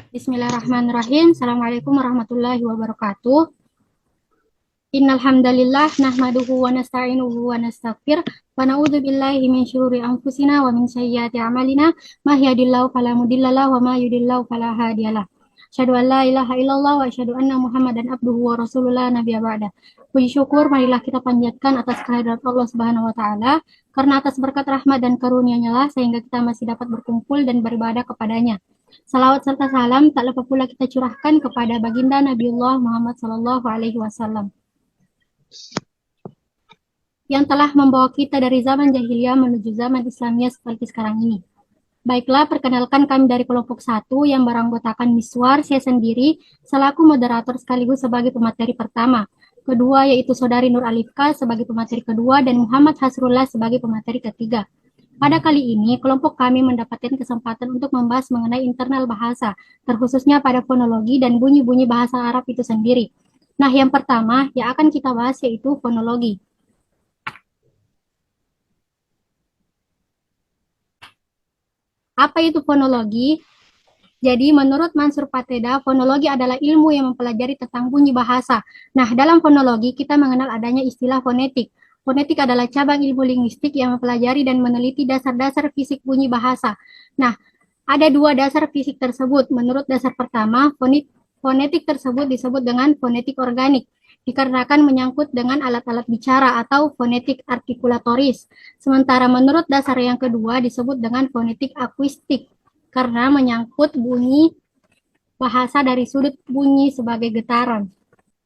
Bismillahirrahmanirrahim. Assalamualaikum warahmatullahi wabarakatuh. Innal hamdalillah nahmaduhu wa nasta'inuhu wa nastaghfir wa na'udzu billahi min syururi anfusina wa min sayyiati a'malina may yahdihillahu fala mudhillalah wa may yudhlil fala hadiyalah. Asyhadu an la ilaha illallah wa asyhadu anna Muhammadan abduhu wa rasulullah nabiyya ba'da. Puji syukur marilah kita panjatkan atas kehadirat Allah Subhanahu wa taala karena atas berkat rahmat dan karunia-Nya lah sehingga kita masih dapat berkumpul dan beribadah kepadanya. Salawat serta salam tak lupa pula kita curahkan kepada baginda Nabiullah Muhammad Sallallahu Alaihi Wasallam yang telah membawa kita dari zaman jahiliyah menuju zaman Islamnya seperti sekarang ini. Baiklah, perkenalkan kami dari kelompok 1 yang beranggotakan Miswar, saya sendiri, selaku moderator sekaligus sebagai pemateri pertama. Kedua yaitu Saudari Nur Alifka sebagai pemateri kedua dan Muhammad Hasrullah sebagai pemateri ketiga. Pada kali ini, kelompok kami mendapatkan kesempatan untuk membahas mengenai internal bahasa, terkhususnya pada fonologi dan bunyi-bunyi bahasa Arab itu sendiri. Nah, yang pertama yang akan kita bahas yaitu fonologi. Apa itu fonologi? Jadi, menurut Mansur Pateda, fonologi adalah ilmu yang mempelajari tentang bunyi bahasa. Nah, dalam fonologi kita mengenal adanya istilah fonetik. Fonetik adalah cabang ilmu linguistik yang mempelajari dan meneliti dasar-dasar fisik bunyi bahasa. Nah, ada dua dasar fisik tersebut. Menurut dasar pertama, fonetik tersebut disebut dengan fonetik organik, dikarenakan menyangkut dengan alat-alat bicara atau fonetik artikulatoris. Sementara menurut dasar yang kedua disebut dengan fonetik akuistik, karena menyangkut bunyi bahasa dari sudut bunyi sebagai getaran.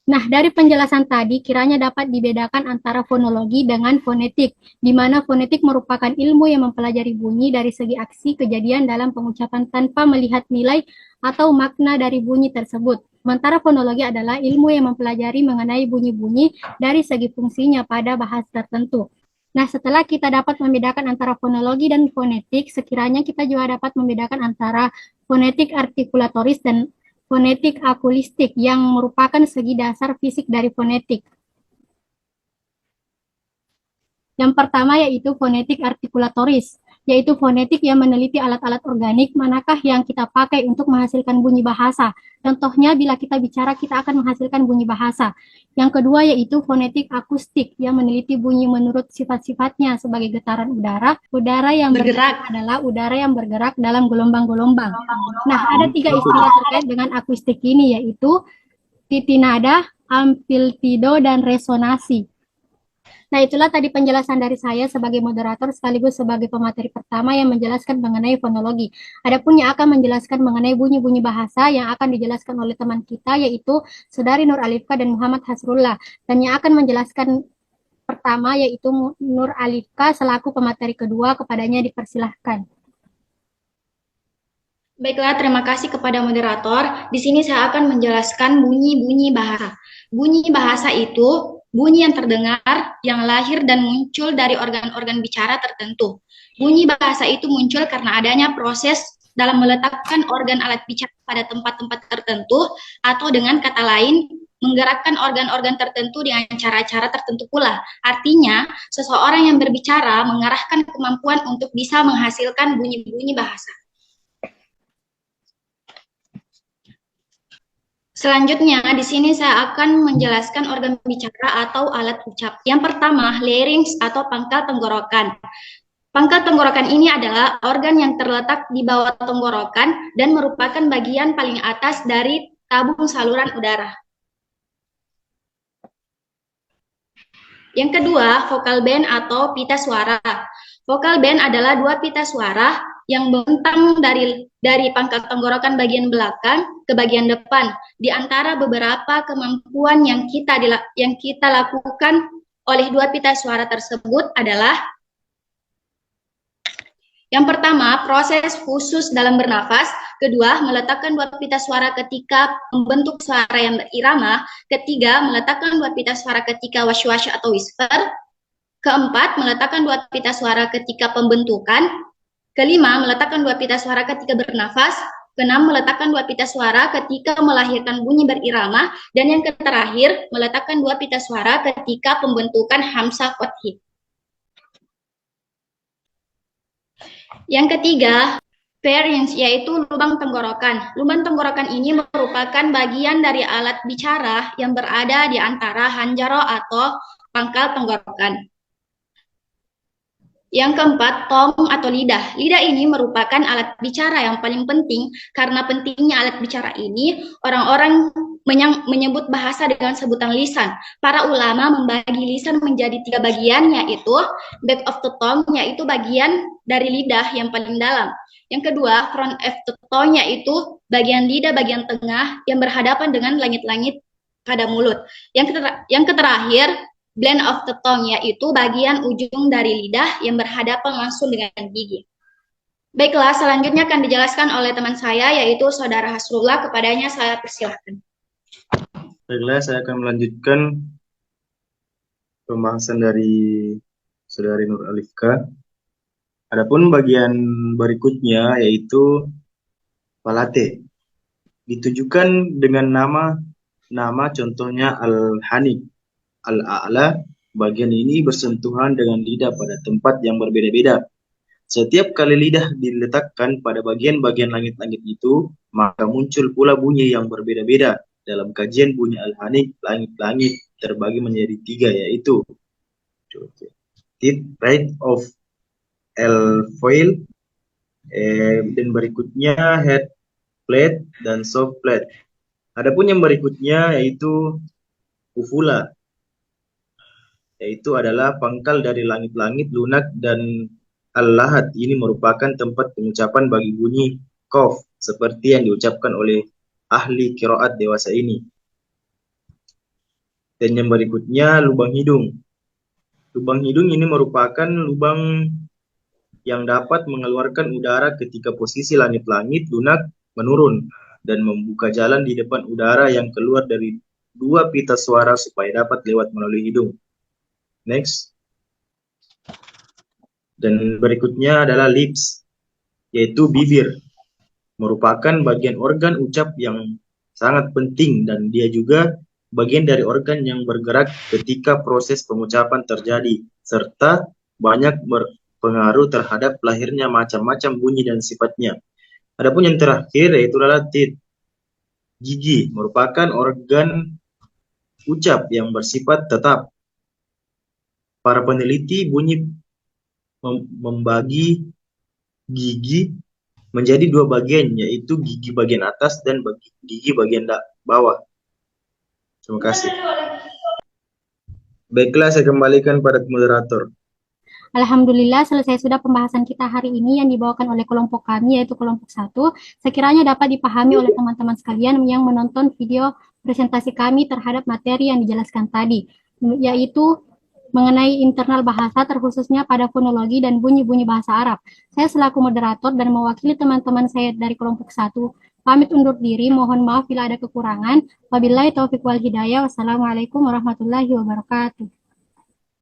Nah, dari penjelasan tadi kiranya dapat dibedakan antara fonologi dengan fonetik, di mana fonetik merupakan ilmu yang mempelajari bunyi dari segi aksi kejadian dalam pengucapan tanpa melihat nilai atau makna dari bunyi tersebut. Sementara fonologi adalah ilmu yang mempelajari mengenai bunyi-bunyi dari segi fungsinya pada bahasa tertentu. Nah, setelah kita dapat membedakan antara fonologi dan fonetik, sekiranya kita juga dapat membedakan antara fonetik artikulatoris dan fonetik akuistik yang merupakan segi dasar fisik dari fonetik. Yang pertama yaitu fonetik artikulatoris, yaitu fonetik yang meneliti alat-alat organik manakah yang kita pakai untuk menghasilkan bunyi bahasa. Contohnya bila kita bicara kita akan menghasilkan bunyi bahasa. Yang kedua yaitu fonetik akustik yang meneliti bunyi menurut sifat-sifatnya sebagai getaran udara. Udara yang bergerak adalah udara yang bergerak dalam gelombang-gelombang. Nah, ada 3 istilah terkait dengan akustik ini yaitu titinada, amplitudo, dan resonansi. Nah, itulah tadi penjelasan dari saya sebagai moderator sekaligus sebagai pemateri pertama yang menjelaskan mengenai fonologi. Adapun yang akan menjelaskan mengenai bunyi-bunyi bahasa yang akan dijelaskan oleh teman kita yaitu Saudari Nur Alifka dan Muhammad Hasrullah. Dan yang akan menjelaskan pertama yaitu Nur Alifka selaku pemateri kedua, kepadanya dipersilahkan. Baiklah, terima kasih kepada moderator. Di sini saya akan menjelaskan bunyi-bunyi bahasa. Bunyi bahasa itu bunyi yang terdengar, yang lahir dan muncul dari organ-organ bicara tertentu. Bunyi bahasa itu muncul karena adanya proses dalam meletakkan organ alat bicara pada tempat-tempat tertentu, atau dengan kata lain, menggerakkan organ-organ tertentu dengan cara-cara tertentu pula. Artinya, seseorang yang berbicara mengarahkan kemampuan untuk bisa menghasilkan bunyi-bunyi bahasa. Selanjutnya, di sini saya akan menjelaskan organ bicara atau alat ucap. Yang pertama, larynx atau pangkal tenggorokan. Pangkal tenggorokan ini adalah organ yang terletak di bawah tenggorokan dan merupakan bagian paling atas dari tabung saluran udara. Yang kedua, vokal band atau pita suara. Vokal band adalah 2 pita suara yang membentang dari pangkal tenggorokan bagian belakang ke bagian depan. Di antara beberapa kemampuan yang kita lakukan oleh 2 pita suara tersebut adalah yang pertama, proses khusus dalam bernafas. Kedua, meletakkan 2 pita suara ketika membentuk suara yang berirama. Ketiga, meletakkan 2 pita suara ketika wash-wash atau whisper. Keempat, meletakkan 2 pita suara ketika pembentukan. Kelima, meletakkan 2 pita suara ketika bernafas. Keenam, meletakkan 2 pita suara ketika melahirkan bunyi berirama. Dan yang terakhir, meletakkan 2 pita suara ketika pembentukan hamzah qathi. Yang ketiga, Pharynx yaitu lubang tenggorokan. Lubang tenggorokan ini merupakan bagian dari alat bicara yang berada di antara hanjaro atau pangkal tenggorokan. Yang keempat, tong atau lidah. Lidah ini merupakan alat bicara yang paling penting. Karena pentingnya alat bicara ini, orang-orang menyebut bahasa dengan sebutan lisan. Para ulama membagi lisan menjadi 3 bagian, yaitu back of the tongue, yaitu bagian dari lidah yang paling dalam. Yang kedua, front of the tongue, yaitu bagian lidah bagian tengah yang berhadapan dengan langit-langit pada mulut. Yang terakhir, blend of the tongue, yaitu bagian ujung dari lidah yang berhadapan langsung dengan gigi. Baiklah, selanjutnya akan dijelaskan oleh teman saya, yaitu Saudara Hasrullah. Kepadanya saya persilahkan. Baiklah, saya akan melanjutkan pembahasan dari Saudari Nur Alifka. Adapun bagian berikutnya yaitu palate. Ditujukan dengan nama contohnya al-hanik, al-a'la. Bagian ini bersentuhan dengan lidah pada tempat yang berbeda-beda. Setiap kali lidah diletakkan pada bagian-bagian langit-langit itu, maka muncul pula bunyi yang berbeda-beda. Dalam kajian bunyi al-hanik, langit-langit terbagi menjadi 3, yaitu tip, right of el-foil, dan berikutnya head plate dan soft plate. Adapun yang berikutnya yaitu ufula, yaitu adalah pangkal dari langit-langit, lunak, dan al-lahat. Ini merupakan tempat pengucapan bagi bunyi qaf, seperti yang diucapkan oleh ahli qiraat dewasa ini. Dan yang berikutnya lubang hidung. Lubang hidung ini merupakan lubang yang dapat mengeluarkan udara ketika posisi langit-langit lunak menurun dan membuka jalan di depan udara yang keluar dari 2 pita suara supaya dapat lewat melalui hidung. Next. Dan berikutnya adalah lips, yaitu bibir. Merupakan bagian organ ucap yang sangat penting dan dia juga bagian dari organ yang bergerak ketika proses pengucapan terjadi, serta banyak berpengaruh terhadap lahirnya macam-macam bunyi dan sifatnya. Adapun yang terakhir yaitu adalah teeth. Gigi merupakan organ ucap yang bersifat tetap. Para peneliti bunyi membagi gigi menjadi 2 bagian, yaitu gigi bagian atas dan gigi bagian bawah. Terima kasih. Baiklah, saya kembalikan pada moderator. Alhamdulillah, selesai sudah pembahasan kita hari ini yang dibawakan oleh kelompok kami, yaitu kelompok 1. Sekiranya dapat dipahami oleh teman-teman sekalian yang menonton video presentasi kami terhadap materi yang dijelaskan tadi, yaitu mengenai internal bahasa, terkhususnya pada fonologi dan bunyi-bunyi bahasa Arab. Saya selaku moderator dan mewakili teman-teman saya dari kelompok 1, pamit undur diri, mohon maaf bila ada kekurangan. Wabillahi taufiq wal hidayah. Wassalamualaikum warahmatullahi wabarakatuh.